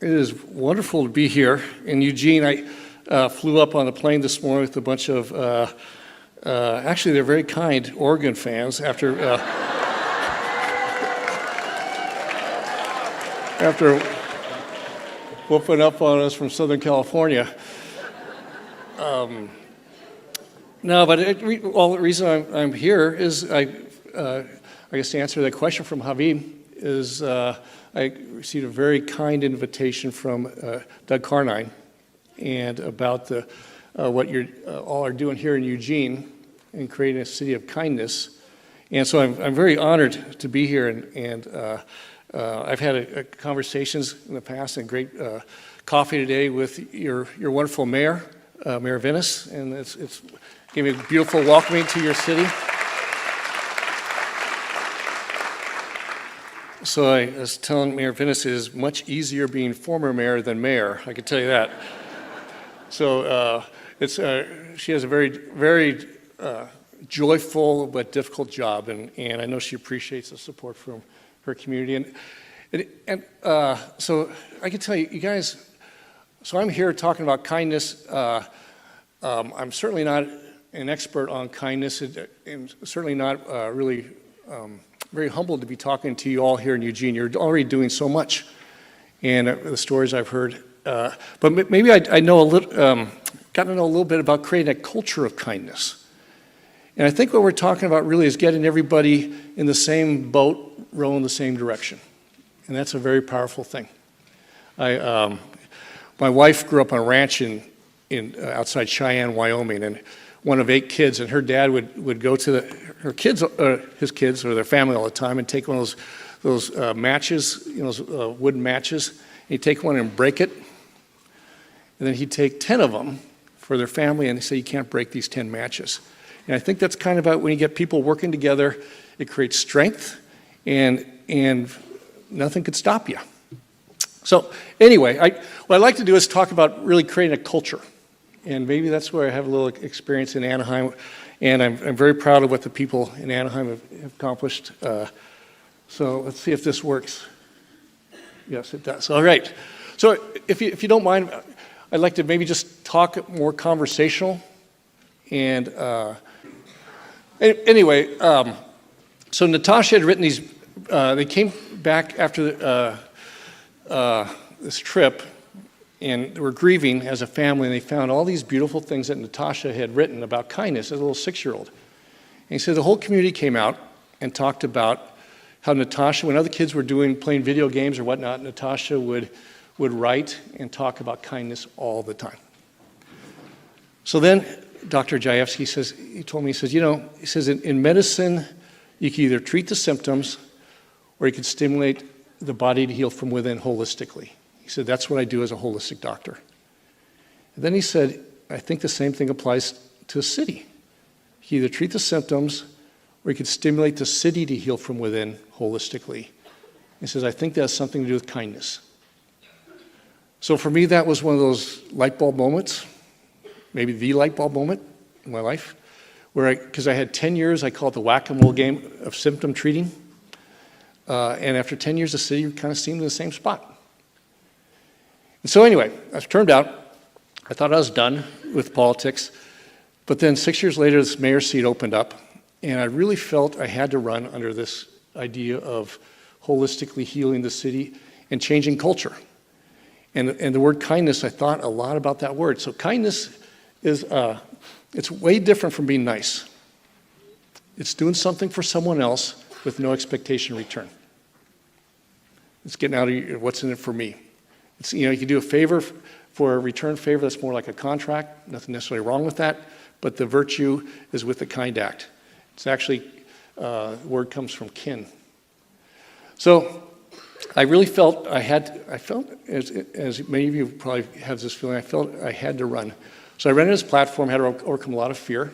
It is wonderful to be here in Eugene. I flew up on the plane this morning with a bunch of, actually they're very kind Oregon fans after whooping up on us from Southern California. No, but the reason I'm here is I guess to answer that question from Javi is I received a very kind invitation from Doug Carnine and about what you're all are doing here in Eugene and creating a city of kindness. And so I'm very honored to be here, and I've had conversations in the past and great coffee today with your wonderful mayor, Mayor Venice, and it's gave me a beautiful welcoming to your city. So I was telling Mayor Venice it is much easier being former mayor than mayor, I can tell you that. So she has a very, very joyful but difficult job, and I know she appreciates the support from her community. And so I can tell you, you guys, so I'm here talking about kindness. I'm certainly not an expert on kindness, and certainly not really very humbled to be talking to you all here in Eugene. You're already doing so much, and the stories I've heard. But maybe I know a little, got to know a little bit about creating a culture of kindness. And I think what we're talking about really is getting everybody in the same boat, rowing the same direction. And that's a very powerful thing. My wife grew up on a ranch in outside Cheyenne, Wyoming, and one of 8 kids, and her dad would go to his kids or their family all the time and take one of those matches, those wooden matches, and he'd take one and break it, and then he'd take 10 of them for their family, and he'd say, you can't break these 10 matches. And I think that's kind of about when you get people working together, it creates strength, and nothing could stop you. So anyway, what I'd like to do is talk about really creating a culture. And maybe that's where I have a little experience in Anaheim, and I'm very proud of what the people in Anaheim have accomplished. So let's see if this works. Yes, it does. All right. So if you don't mind, I'd like to maybe just talk more conversational. And anyway, so Natasha had written these. They came back after this trip, and they were grieving as a family, and they found all these beautiful things that Natasha had written about kindness as a little 6-year-old. And he said the whole community came out and talked about how Natasha, when other kids were playing video games or whatnot, Natasha would write and talk about kindness all the time. So then Dr. Jayevsky told me, he says, in medicine, you can either treat the symptoms or you can stimulate the body to heal from within holistically. He said, that's what I do as a holistic doctor. And then he said, I think the same thing applies to a city. You can either treat the symptoms or you can stimulate the city to heal from within holistically. He says, I think that has something to do with kindness. So for me, that was one of those light bulb moments, maybe the light bulb moment in my life, because I had 10 years, I call it the whack-a-mole game of symptom treating. And after 10 years, the city kind of seemed in the same spot. And so anyway, as it turned out, I thought I was done with politics. But then 6 years later, this mayor's seat opened up, and I really felt I had to run under this idea of holistically healing the city and changing culture. And the word kindness, I thought a lot about that word. So kindness is, it's way different from being nice. It's doing something for someone else with no expectation in return. It's getting out of what's in it for me. It's, you can do a favor for a return favor that's more like a contract. Nothing necessarily wrong with that, but the virtue is with the kind act. It's actually, the word comes from kin. So I really felt as many of you probably have this feeling, I felt I had to run. So I ran this platform, had to overcome a lot of fear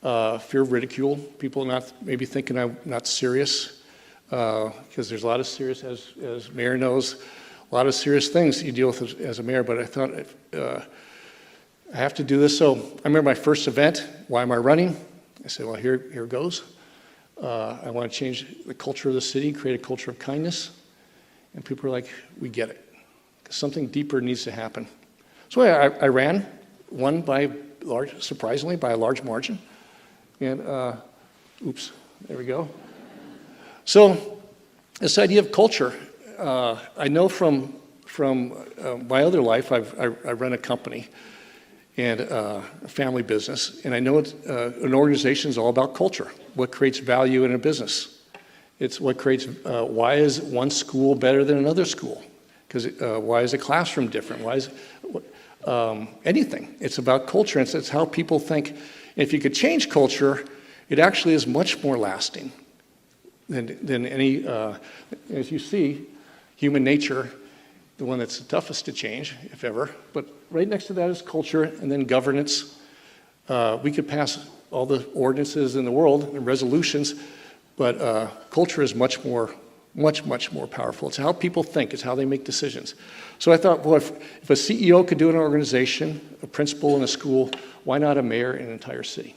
of ridicule, people not maybe thinking I'm not serious, because there's a lot of serious, as mayor knows, a lot of serious things you deal with as a mayor, but I thought I have to do this. So I remember my first event, why am I running? I said, well, here goes. I want to change the culture of the city, create a culture of kindness. And people are like, we get it. Something deeper needs to happen. So I ran, won surprisingly by a large margin. And, oops, there we go. So this idea of culture, I know from my other life, I run a company and a family business, and I know an organization is all about culture, what creates value in a business. It's what creates, why is one school better than another school? Because why is a classroom different? Why is anything? It's about culture, and it's how people think. And if you could change culture, it actually is much more lasting than any, as you see, human nature, the one that's the toughest to change, if ever. But right next to that is culture, and then governance. We could pass all the ordinances in the world and resolutions, but culture is much more powerful. It's how people think. It's how they make decisions. So I thought, well, if a CEO could do it in an organization, a principal in a school, why not a mayor in an entire city?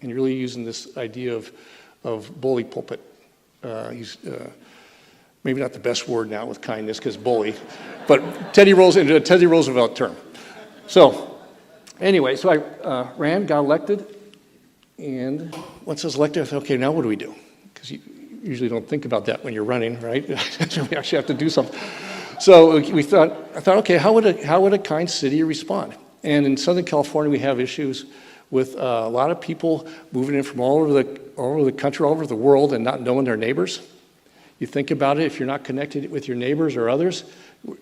And you're really using this idea of bully pulpit. He's maybe not the best word now with kindness, because bully, but Teddy Roosevelt term. So anyway, so I ran, got elected, and once I was elected, I thought, okay, now what do we do? Because you usually don't think about that when you're running, right? We actually have to do something. So I thought, okay, how would a kind city respond? And in Southern California, we have issues with a lot of people moving in from all over the country, all over the world, and not knowing their neighbors. You think about it, if you're not connected with your neighbors or others,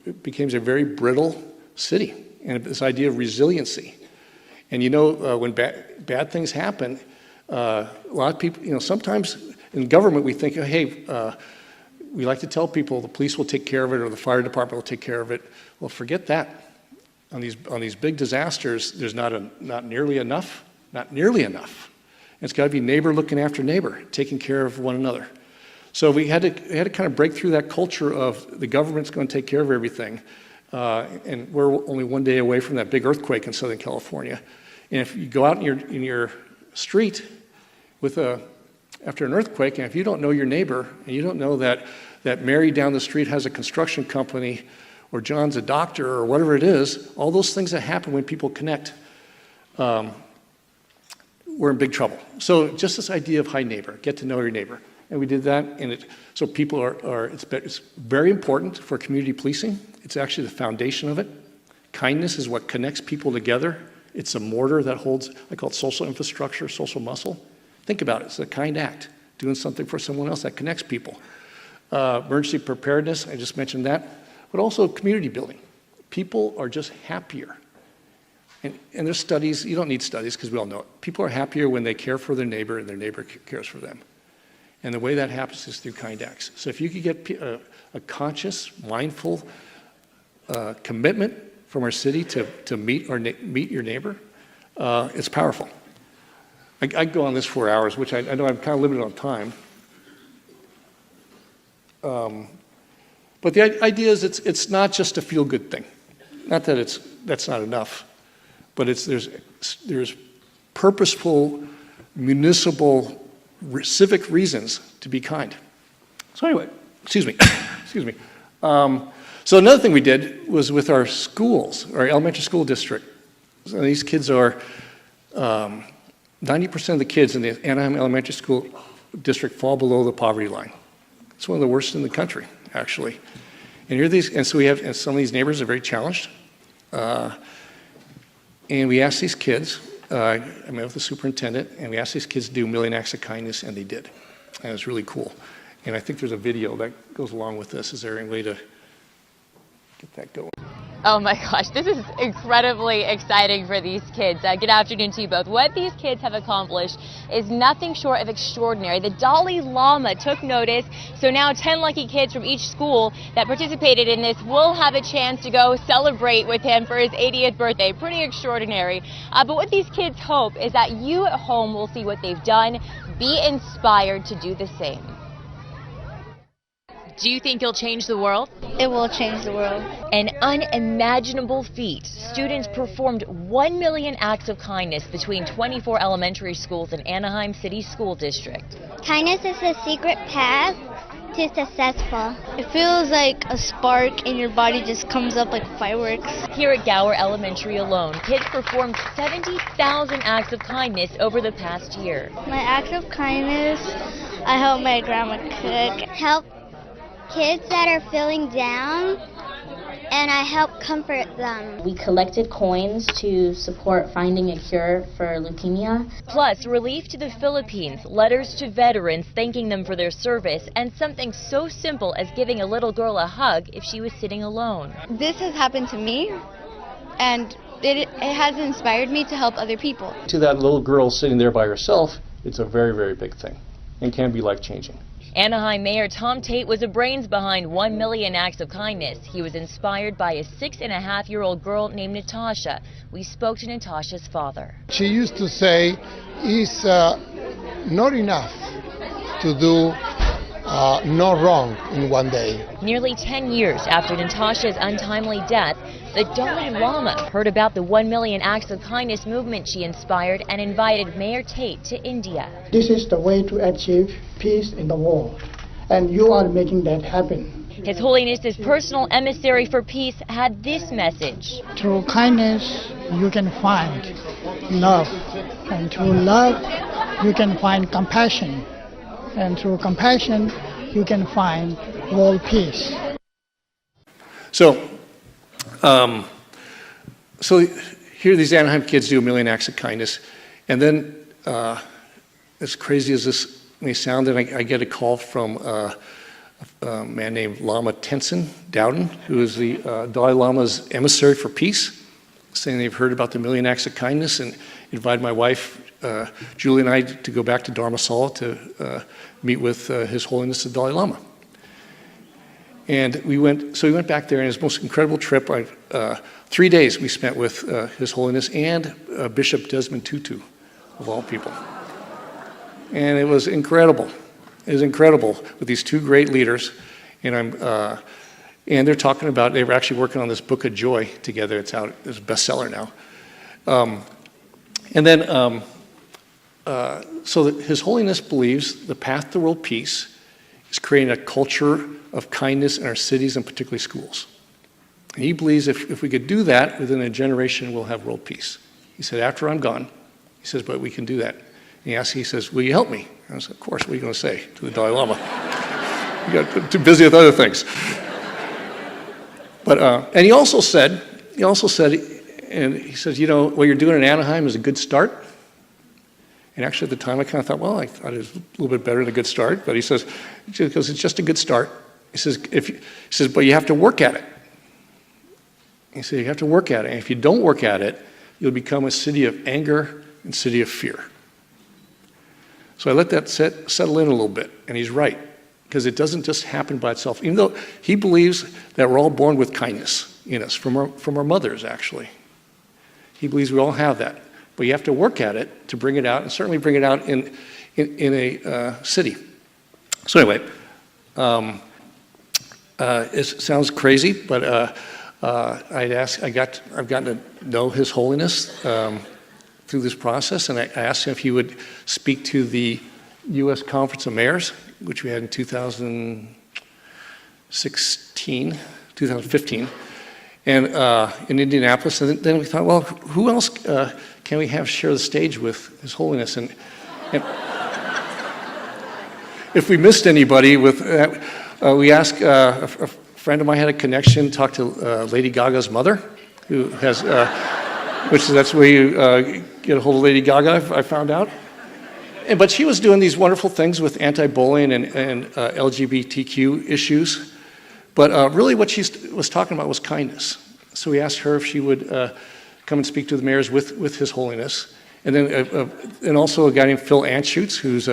it becomes a very brittle city. And this idea of resiliency. And when bad things happen, a lot of people, sometimes in government we think, hey, we like to tell people the police will take care of it or the fire department will take care of it. Well, forget that. On these big disasters, there's not nearly enough. Not nearly enough. And it's got to be neighbor looking after neighbor, taking care of one another. So we had to kind of break through that culture of the government's going to take care of everything. And we're only one day away from that big earthquake in Southern California. And if you go out in your street after an earthquake, and if you don't know your neighbor, and you don't know that Mary down the street has a construction company, or John's a doctor, or whatever it is, all those things that happen when people connect, we're in big trouble. So just this idea of hi neighbor, get to know your neighbor. And we did that, and so people it's very important for community policing. It's actually the foundation of it. Kindness is what connects people together. It's a mortar that holds, I call it social infrastructure, social muscle. Think about it, it's a kind act, doing something for someone else that connects people. Emergency preparedness, I just mentioned that, but also community building. People are just happier. And there's studies, you don't need studies because we all know it. People are happier when they care for their neighbor and their neighbor cares for them. And the way that happens is through kind acts. So if you could get a conscious, mindful commitment from our city to meet your neighbor, it's powerful. I could go on this for hours, which I know I'm kind of limited on time. But the idea is it's not just a feel-good thing. Not that that's not enough, but there's purposeful, municipal, civic reasons to be kind. So anyway, excuse me. So another thing we did was with our schools, our elementary school district. So these kids are 90% of the kids in the Anaheim elementary school district fall below the poverty line. It's one of the worst in the country, actually. And so some of these neighbors are very challenged. And we asked these kids, I met with the superintendent, and we asked these kids to do a million acts of kindness, and they did. And it was really cool. And I think there's a video that goes along with this. Is there any way to get that going? Oh my gosh, this is incredibly exciting for these kids. Good afternoon to you both. What these kids have accomplished is nothing short of extraordinary. The Dalai Lama took notice, so now 10 lucky kids from each school that participated in this will have a chance to go celebrate with him for his 80th birthday. Pretty extraordinary. But what these kids hope is that you at home will see what they've done, be inspired to do the same. Do you think you'll change the world? It will change the world. An unimaginable feat. Students performed 1 million acts of kindness between 24 elementary schools in Anaheim City School District. Kindness is the secret path too successful. It feels like a spark and your body just comes up like fireworks. Here at Gower Elementary alone, kids performed 70,000 acts of kindness over the past year. My acts of kindness, I help my grandma cook. Help kids that are feeling down, and I help comfort them. We collected coins to support finding a cure for leukemia. Plus, relief to the Philippines, letters to veterans thanking them for their service, and something so simple as giving a little girl a hug if she was sitting alone. This has happened to me, and it has inspired me to help other people. To that little girl sitting there by herself, it's a very, very big thing and can be life-changing. Anaheim Mayor Tom Tait was the brains behind 1 million acts of kindness. He was inspired by a 6.5-year-old girl named Natasha. We spoke to Natasha's father. She used to say, it's not enough to do no wrong in one day. Nearly 10 years after Natasha's untimely death, the Dalai Lama heard about the 1 million acts of kindness movement she inspired and invited Mayor Tait to India. This is the way to achieve peace in the world, and you are making that happen. His Holiness's personal emissary for peace had this message. Through kindness, you can find love, and through love, you can find compassion, and through compassion, you can find world peace. So here these Anaheim kids do 1 million acts of kindness, and then as crazy as this may sound, then I get a call from a man named Lama Tenzin Dowden, who is the Dalai Lama's emissary for peace, saying they've heard about the 1 million acts of kindness and invited my wife, Julie, and I to go back to Dharamsala to meet with His Holiness the Dalai Lama. And we went back there, and it was the most incredible trip. 3 days we spent with His Holiness and Bishop Desmond Tutu, of all people. And it was incredible. It was incredible with these two great leaders. And they're talking about, they were actually working on this Book of Joy together. It's out, it's a bestseller now. So that His Holiness believes the path to world peace is creating a culture of kindness in our cities and particularly schools. And he believes if we could do that, within a generation, we'll have world peace. He said, after I'm gone, he says, but we can do that. And he says, will you help me? And I said, of course, what are you going to say to the Dalai Lama? You got too busy with other things. But, and he also said, and he says, you know, what you're doing in Anaheim is a good start. And actually at the time I kind of thought, well, I thought it was a little bit better than a good start. But he says, because it's just a good start. He says, but you have to work at it. He said, you have to work at it. And if you don't work at it, you'll become a city of anger and city of fear. So I let that settle in a little bit. And he's right. Because it doesn't just happen by itself. Even though he believes that we're all born with kindness in us, from our mothers, actually. He believes we all have that. But you have to work at it to bring it out, and certainly bring it out in a city. So anyway, it sounds crazy, but I've gotten to know His Holiness through this process, and I asked him if he would speak to the U.S. Conference of Mayors, which we had in 2015, and in Indianapolis. And then we thought, well, who else can we have share the stage with His Holiness? And if we missed anybody with that, we asked a friend of mine had a connection, talked to Lady Gaga's mother, who has, that's where you get a hold of Lady Gaga, I found out. But she was doing these wonderful things with anti-bullying and LGBTQ issues. But really what she was talking about was kindness. So we asked her if she would come and speak to the mayors with His Holiness. And then and also a guy named Phil Anschutz, who's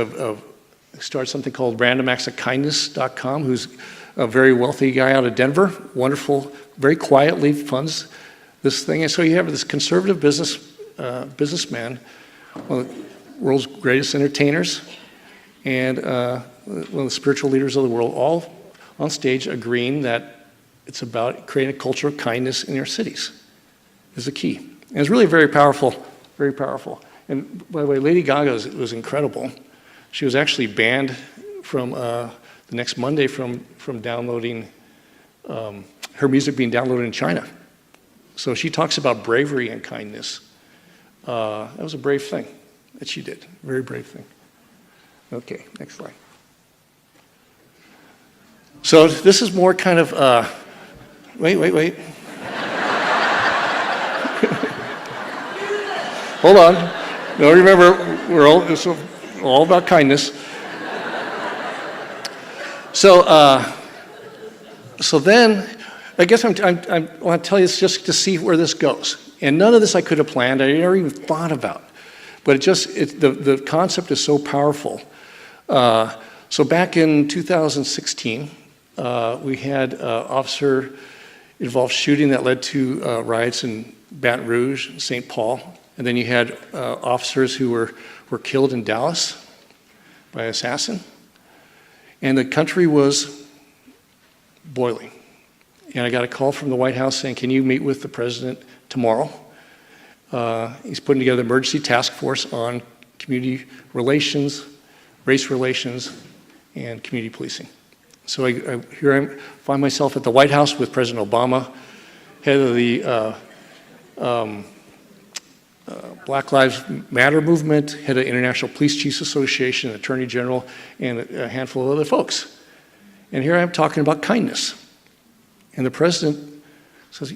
started something called randomactsofkindness.com, who's a very wealthy guy out of Denver, wonderful, very quietly funds this thing. And so you have this conservative businessman, one of the world's greatest entertainers, and one of the spiritual leaders of the world, all on stage agreeing that it's about creating a culture of kindness in your cities is the key. And it's really very powerful, very powerful. And by the way, Lady Gaga was incredible. She was actually banned from the next Monday from downloading, her music being downloaded in China. So she talks about bravery and kindness. That was a brave thing that she did, a very brave thing. Okay, next slide. So this is more kind of, wait. Hold on. No, remember, it's all about kindness. So then, I guess I want to tell you this just to see where this goes. And none of this I could have planned. I never even thought about. But the concept is so powerful. So back in 2016, we had an officer-involved shooting that led to riots in Baton Rouge, St. Paul. And then you had officers who were killed in Dallas by an assassin. And the country was boiling. And I got a call from the White House saying, can you meet with the president tomorrow? He's putting together an emergency task force on community relations, race relations, and community policing. So here I find myself at the White House with President Obama, head of the Black Lives Matter movement, head of International Police Chiefs Association, Attorney General, and a handful of other folks. And here I am talking about kindness. And the president says,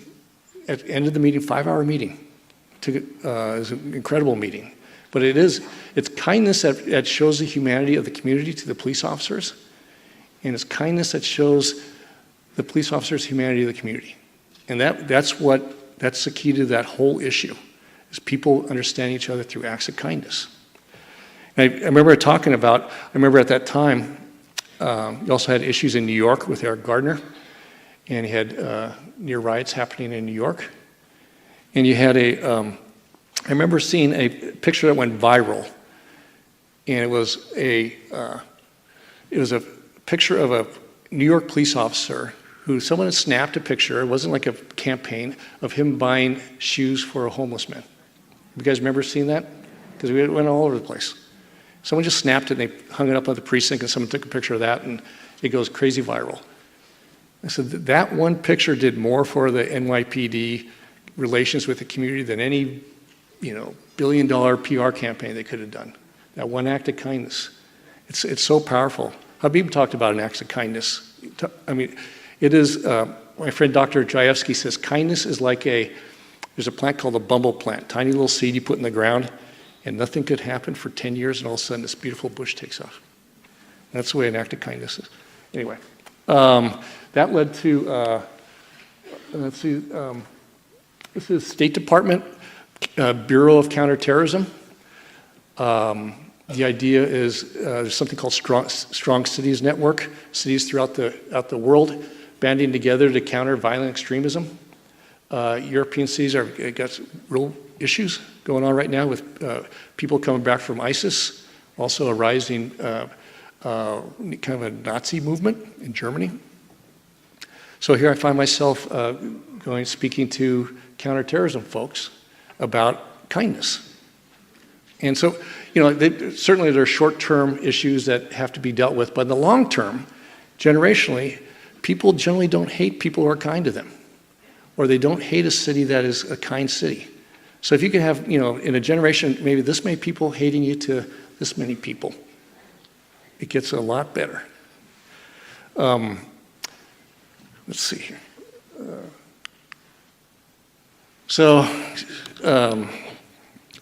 at the end of the meeting, 5-hour meeting. It was an incredible meeting. But it's kindness that shows the humanity of the community to the police officers. And it's kindness that shows the police officers' humanity to the community. And that's the key to that whole issue, is people understanding each other through acts of kindness. And I remember at that time, you also had issues in New York with Eric Gardner, and you had near riots happening in New York. And you had I remember seeing a picture that went viral, and it was a picture of a New York police officer who someone had snapped a picture. It wasn't like a campaign of him buying shoes for a homeless man. You guys remember seeing that? Because it went all over the place. Someone just snapped it and they hung it up on the precinct, and someone took a picture of that, and it goes crazy viral. I said that one picture did more for the NYPD relations with the community than any, billion-dollar PR campaign they could have done. That one act of kindness. It's so powerful. Habib talked about an act of kindness. I mean, it is, my friend Dr. Jayevsky says, kindness is like there's a plant called a bumble plant, tiny little seed you put in the ground, and nothing could happen for 10 years, and all of a sudden this beautiful bush takes off. And that's the way an act of kindness is. Anyway, that led to, this is State Department, Bureau of Counterterrorism. The idea is there's something called Strong Cities Network, cities throughout the world banding together to counter violent extremism. European cities got real issues going on right now with people coming back from ISIS, also a rising kind of a Nazi movement in Germany. So here I find myself speaking to counterterrorism folks about kindness. And so, certainly there are short-term issues that have to be dealt with, but in the long term, generationally, people generally don't hate people who are kind to them, or they don't hate a city that is a kind city. So if you can have, in a generation, maybe this many people hating you to this many people, it gets a lot better. Let's see here.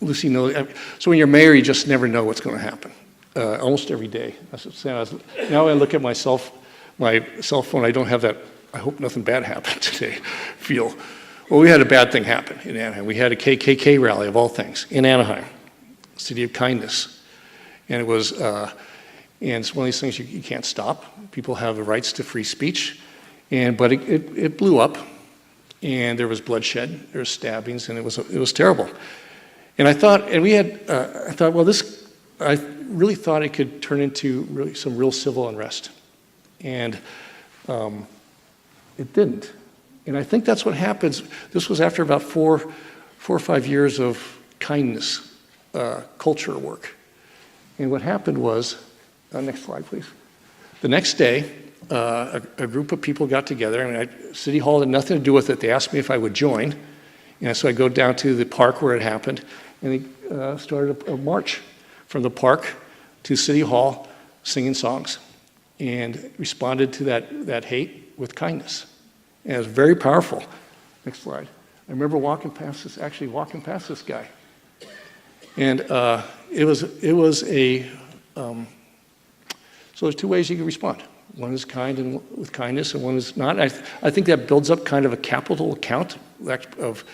Lucy knows. So when you're married, you just never know what's going to happen. Almost every day. Now I look at my cell phone. I don't have that. I hope nothing bad happened today. Feel. Well, we had a bad thing happen in Anaheim. We had a KKK rally of all things in Anaheim, city of kindness, and it was. And it's one of these things you can't stop. People have the rights to free speech, but it blew up, and there was bloodshed, there was stabbings, and it was terrible. And I thought I really thought it could turn into some real civil unrest, and it didn't. And I think that's what happens. This was after about four or 5 years of kindness culture work, and what happened was. Next slide, please. The next day, a group of people got together, and City Hall had nothing to do with it. They asked me if I would join. And so I go down to the park where it happened, and they started a march from the park to City Hall singing songs and responded to that hate with kindness. And it was very powerful. Next slide. I remember walking past this guy. And it was a, so there's two ways you can respond. One is kind and with kindness, and one is not. I think that builds up kind of a capital account of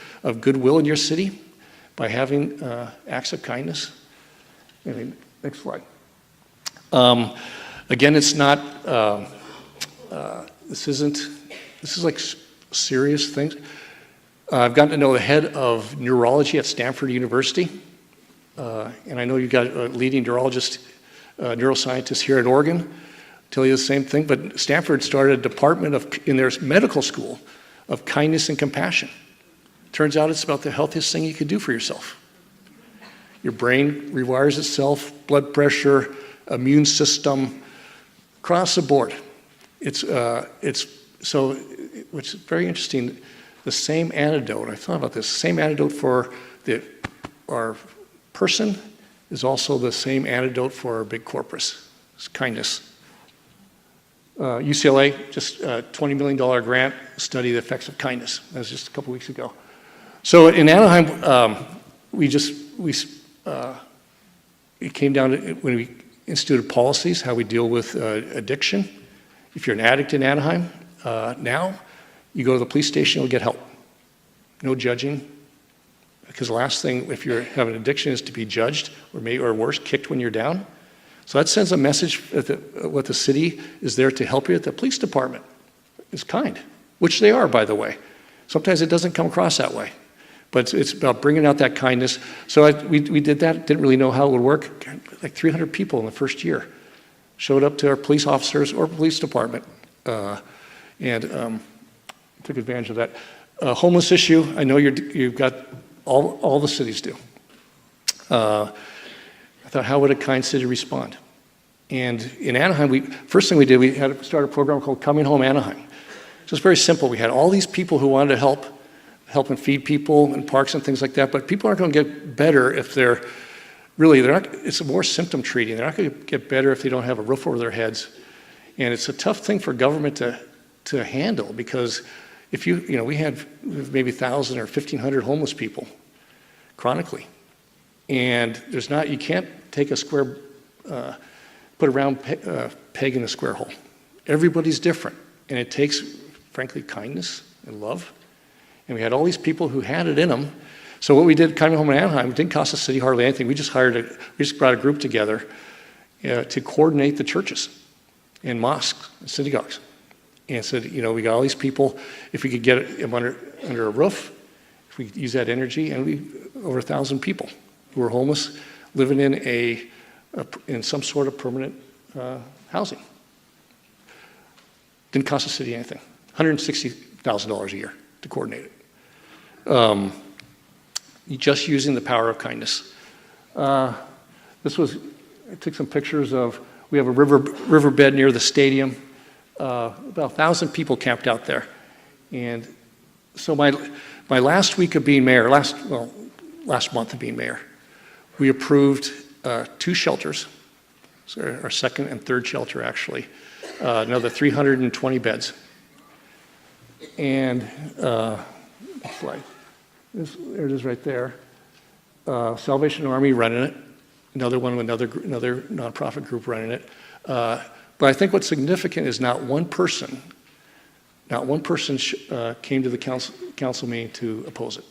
goodwill in your city by having acts of kindness. Next slide. Again, it's not, this is like serious things. I've gotten to know the head of neurology at Stanford University, and I know you've got a leading neurologist, neuroscientist here in Oregon. Tell you the same thing, but Stanford started a department in their medical school of kindness and compassion. Turns out it's about the healthiest thing you could do for yourself. Your brain rewires itself, blood pressure, immune system, across the board. It's so, which is very interesting. The same antidote, I thought about this, same antidote for our person is also the same antidote for our big corpus. It's kindness. UCLA, just a $20 million grant, study the effects of kindness. That was just a couple weeks ago. So in Anaheim, it came down to when we instituted policies, how we deal with addiction. If you're an addict in Anaheim, now you go to the police station, you'll get help. No judging, because the last thing, if you have an addiction, is to be judged or worse, kicked when you're down. So that sends a message that what the city is there to help you. The police department is kind, which they are, by the way. Sometimes it doesn't come across that way, but it's about bringing out that kindness. So we did that, didn't really know how it would work. Like 300 people in the first year showed up to our police officers or police department and took advantage of that. Homeless issue, I know you've got, all the cities do. I thought, how would a kind city respond? And in Anaheim, first thing we did, we had to start a program called Coming Home Anaheim. So it's very simple. We had all these people who wanted to help and feed people in parks and things like that, but people aren't going to get better if they're not, it's more symptom treating. They're not going to get better if they don't have a roof over their heads. And it's a tough thing for government to handle, because if we had maybe 1,000 or 1,500 homeless people chronically. And you can't take a square, put a round peg in a square hole. Everybody's different. And it takes, frankly, kindness and love. And we had all these people who had it in them. So what we did, Coming Home in Anaheim, it didn't cost the city hardly anything. We just brought a group together to coordinate the churches and mosques and synagogues. And said, we got all these people, if we could get them under a roof, if we could use that energy, and over 1,000 people who were homeless, living in some sort of permanent housing. Didn't cost the city anything. $160,000 a year to coordinate it. Just using the power of kindness. I took some pictures of, we have a riverbed near the stadium. About 1,000 people camped out there. And so my last week of being mayor, last month of being mayor, we approved 2 shelters, so our second and third shelter actually, another 320 beds. And next slide. There it is right there. Salvation Army running it, another nonprofit group running it. But I think what's significant is not one person came to the council meeting to oppose it.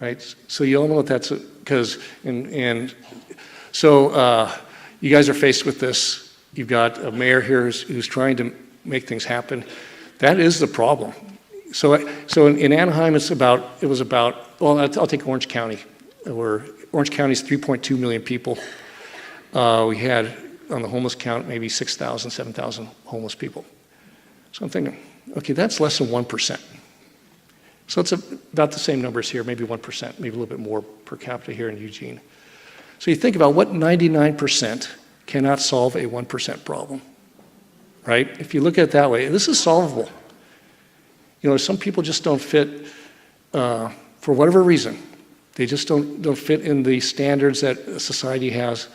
Right? So you all know what that's, because, so you guys are faced with this. You've got a mayor here who's trying to make things happen. That is the problem. So in Anaheim, I'll take Orange County. Orange County is 3.2 million people. We had, on the homeless count, maybe 6,000, 7,000 homeless people. So I'm thinking, okay, that's less than 1%. So it's about the same numbers here, maybe 1%, maybe a little bit more per capita here in Eugene. So you think about what 99% cannot solve a 1% problem, right? If you look at it that way, this is solvable. You know, some people just don't fit for whatever reason. They just don't fit in the standards that society has.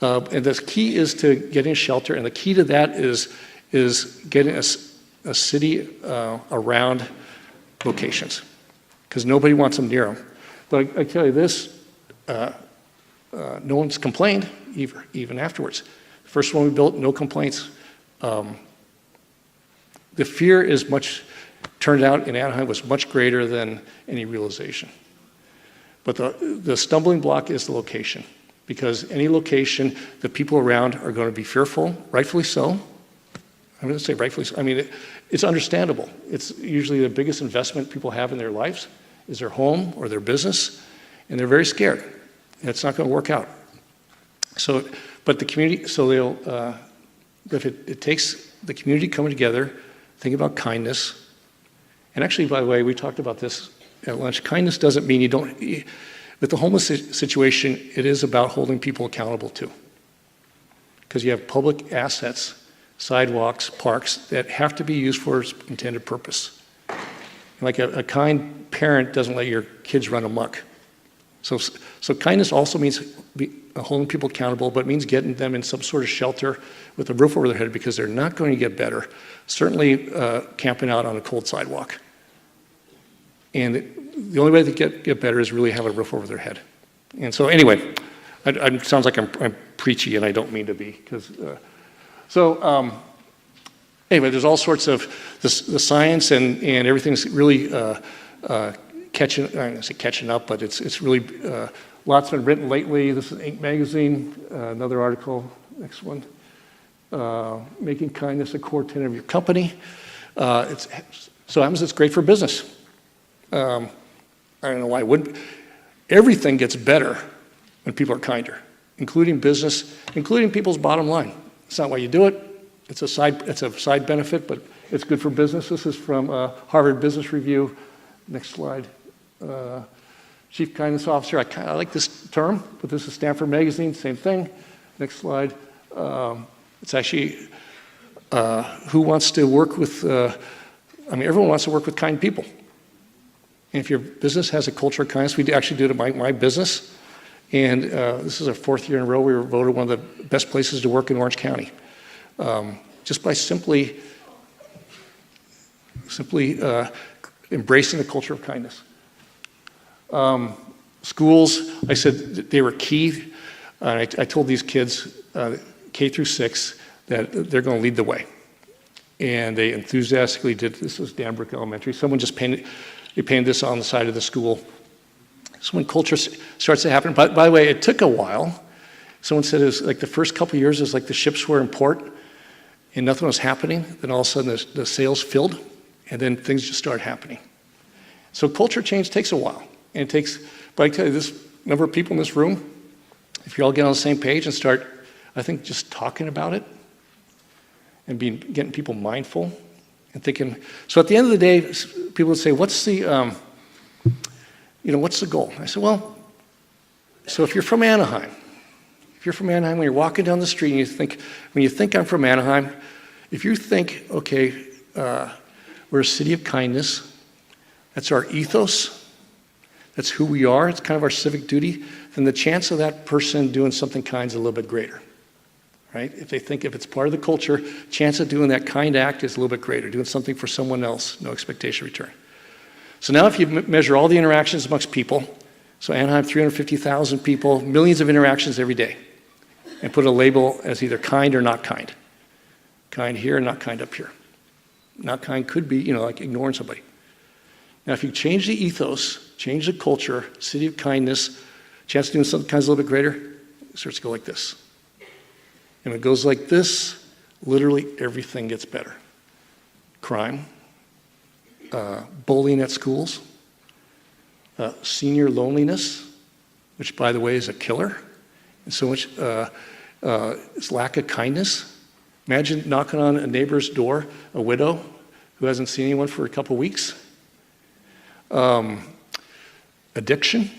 And the key is to getting shelter, and the key to that is getting a city around locations, because nobody wants them near them. But I tell you this, no one's complained even afterwards. The first one we built, no complaints. The fear is turned out in Anaheim was much greater than any realization. But the stumbling block is the location, because any location, the people around are going to be fearful, rightfully so. I'm going to say rightfully so. I mean, it's understandable. It's usually the biggest investment people have in their lives is their home or their business, and they're very scared. And it's not going to work out. So, but the community, if it takes the community coming together, think about kindness. And actually, by the way, we talked about this at lunch. Kindness doesn't mean you don't, with the homeless situation, it is about holding people accountable too. Because you have public assets, sidewalks, parks, that have to be used for its intended purpose. Like a kind parent doesn't let your kids run amok. So kindness also means holding people accountable, but it means getting them in some sort of shelter with a roof over their head, because they're not going to get better. Certainly camping out on a cold sidewalk. And the only way to get better is really have a roof over their head. And so anyway, it sounds like I'm preachy, and I don't mean to be. Anyway, there's all sorts of the science and everything's really catching. I'm going to say catching up, but it's really lots been written lately. This is Inc. magazine, another article. Next one, making kindness a core tenet of your company. So it's great for business. I don't know why it wouldn't. Everything gets better when people are kinder, including business, including people's bottom line. It's not why you do it. It's a side benefit, but it's good for business. This is from Harvard Business Review. Next slide. Chief Kindness Officer. I like this term, but this is Stanford Magazine. Same thing. Next slide. It's actually who wants to work with. Everyone wants to work with kind people. And if your business has a culture of kindness, we actually do it at my business. And this is our 4th year in a row. We were voted one of the best places to work in Orange County. Just by simply embracing the culture of kindness. Schools, I said they were key. I told these kids, K through 6, that they're going to lead the way. And they enthusiastically did. This was Danbrook Elementary. Someone just painted this on the side of the school. So when culture starts to happen, by the way, it took a while. Someone said it was like the first couple of years, it was like the ships were in port and nothing was happening. Then all of a sudden the sails filled, and then things just started happening. So culture change takes a while. And but I tell you, this number of people in this room, if you all get on the same page and start, I think, just talking about it and getting people mindful and thinking. So at the end of the day, people would say, what's the goal? I said, well, so if you're from Anaheim, when you're walking down the street and when you think I'm from Anaheim, if you think, okay, we're a city of kindness, that's our ethos, that's who we are, it's kind of our civic duty, then the chance of that person doing something kind is a little bit greater, right? If it's part of the culture, chance of doing that kind act is a little bit greater, doing something for someone else, no expectation of return. So now if you measure all the interactions amongst people, so Anaheim, 350,000 people, millions of interactions every day, and put a label as either kind or not kind. Kind here, not kind up here. Not kind could be, like ignoring somebody. Now, if you change the ethos, change the culture, city of kindness, chance of doing something kind is a little bit greater, it starts to go like this. And when it goes like this, literally everything gets better. Crime, bullying at schools, senior loneliness, which, by the way, is a killer, and so much it's lack of kindness. Imagine knocking on a neighbor's door, a widow who hasn't seen anyone for a couple weeks. Addiction,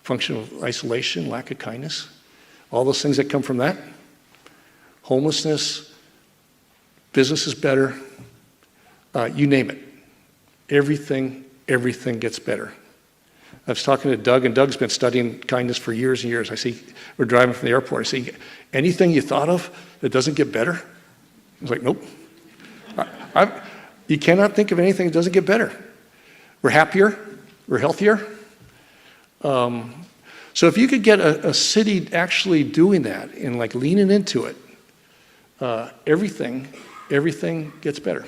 functional isolation, lack of kindness, all those things that come from that. homelessness, business is better, you name it. Everything gets better. I was talking to Doug, and Doug's been studying kindness for years and years. I see, we're driving from the airport. I say, anything you thought of that doesn't get better? I was like, nope. You cannot think of anything that doesn't get better. We're happier, we're healthier. So if you could get a city actually doing that and like leaning into it, everything gets better.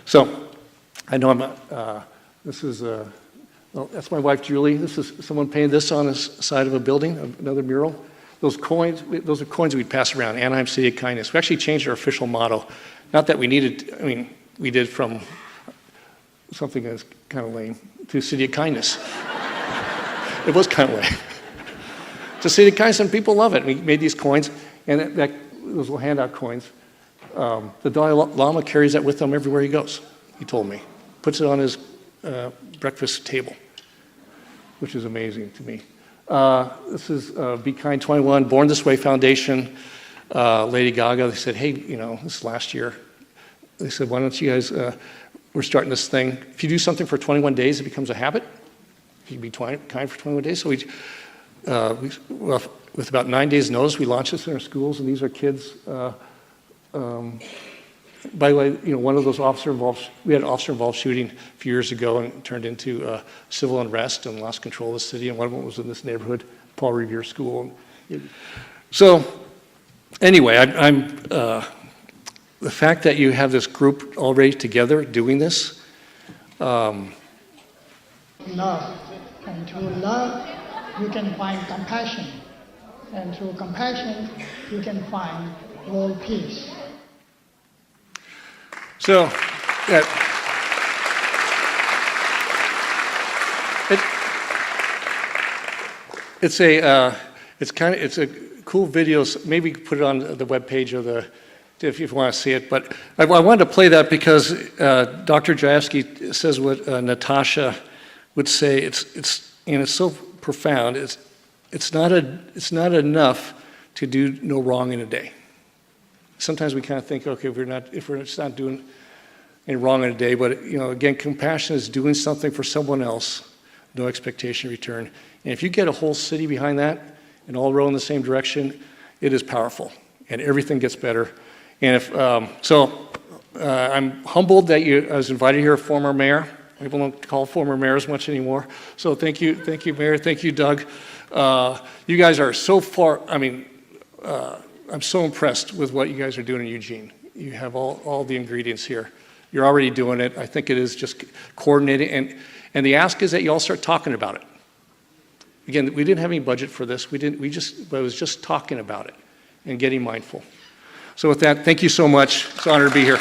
So I know this is well, that's my wife, Julie. This is someone painted this on the side of a building, another mural. Those are coins we'd pass around, Anaheim City of Kindness. We actually changed our official motto. Not that we needed, I mean, we did from something that's kind of lame to City of Kindness. It was kind of lame. To City of Kindness, and people love it. We made these coins, and those little handout coins. The Dalai Lama carries that with him everywhere he goes, he told me. Puts it on his breakfast table, which is amazing to me. This is Be Kind 21, Born This Way Foundation, Lady Gaga. They said, hey, this is last year. They said, why don't you guys, we're starting this thing. If you do something for 21 days, it becomes a habit. If you can be kind for 21 days. So with about 9 days' notice, we launched this in our schools, and these are kids. By the way, one of those we had an officer-involved shooting a few years ago, and it turned into civil unrest and lost control of the city, and one of them was in this neighborhood, Paul Revere School. So anyway, the fact that you have this group already together doing this. Love. And through love, you can find compassion. And through compassion, you can find world peace. So, it's a cool video. Maybe you can put it on the webpage of if you want to see it. But I wanted to play that because Dr. Jayevsky says what Natasha would say. It's so profound. It's not enough to do no wrong in a day. Sometimes we kind of think, okay, if we're just not doing any wrong in a day, but again, compassion is doing something for someone else, no expectation of return. And if you get a whole city behind that and all row in the same direction, it is powerful, and everything gets better. And I'm humbled that I was invited here, a former mayor. People don't call former mayors much anymore. So thank you, Mayor. Thank you, Doug. You guys are so far. I'm so impressed with what you guys are doing in Eugene. You have all the ingredients here. You're already doing it. I think it is just coordinating. And the ask is that you all start talking about it. Again, we didn't have any budget for this. But it was just talking about it and getting mindful. So with that, thank you so much. It's an honor to be here.